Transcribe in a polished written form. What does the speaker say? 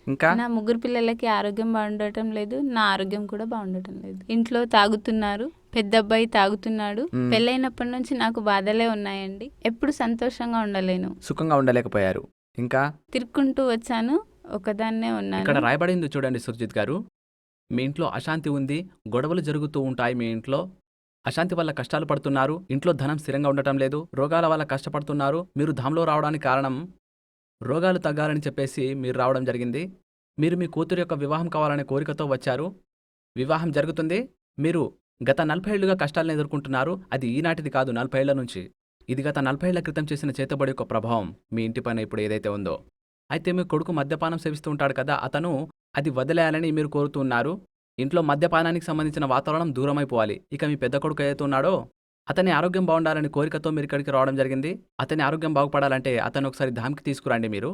ఇంకా నా ముగ్గురు పిల్లలకి ఆరోగ్యం బాగుండటం లేదు, నా ఆరోగ్యం కూడా బాగుండటం లేదు. ఇంట్లో తాగుతున్నారు, పెద్ద అబ్బాయి తాగుతున్నాడు. మ్మ్. పెళ్ళైనప్పటి నుంచి నాకు బాధలే ఉన్నాయండి. ఎప్పుడు సంతోషంగా ఉండలేను. సుఖంగా ఉండలేకపోయారు. ఇంకా తిరుక్కుంటూ వచ్చాను, ఒకదాన్నే ఉన్నాను. ఇక్కడ రాయబడింది చూడండి సుర్జిత్ గారు. మీ ఇంట్లో అశాంతి ఉంది, గొడవలు జరుగుతూ ఉంటాయి మీ ఇంట్లో. అశాంతి వల్ల కష్టాలు పడుతున్నారు, ఇంట్లో ధనం స్థిరంగా ఉండటం లేదు, రోగాల వల్ల కష్టపడుతున్నారు. మీరు ధామలో రావడానికి కారణం రోగాలు తగ్గాలని చెప్పేసి మీరు రావడం జరిగింది. మీరు మీ కూతురు యొక్క వివాహం కావాలనే కోరికతో వచ్చారు. వివాహం జరుగుతుంది. మీరు గత 40 ఏళ్లుగా కష్టాలను ఎదుర్కొంటున్నారు. అది ఈనాటిది కాదు, 40 ఏళ్ల నుంచి. ఇది గత 40 ఏళ్ల క్రితం చేసిన చేతబడి యొక్క ప్రభావం మీ ఇంటి పైన ఇప్పుడు ఏదైతే ఉందో. అయితే మీ కొడుకు మద్యపానం సేవిస్తూ ఉంటాడు కదా, అతను అది వదిలేయాలని మీరు కోరుతూ ఉన్నారు. ఇంట్లో మద్యపానానికి సంబంధించిన వాతావరణం దూరమైపోవాలి. ఇక మీ పెద్ద కొడుకు ఏదైతే ఉన్నాడో, అతని ఆరోగ్యం బాగుండాలని కోరికతో మీరు ఇక్కడికి రావడం జరిగింది. అతని ఆరోగ్యం బాగుపడాలంటే అతను ఒకసారి ధామ్కి తీసుకురండి మీరు.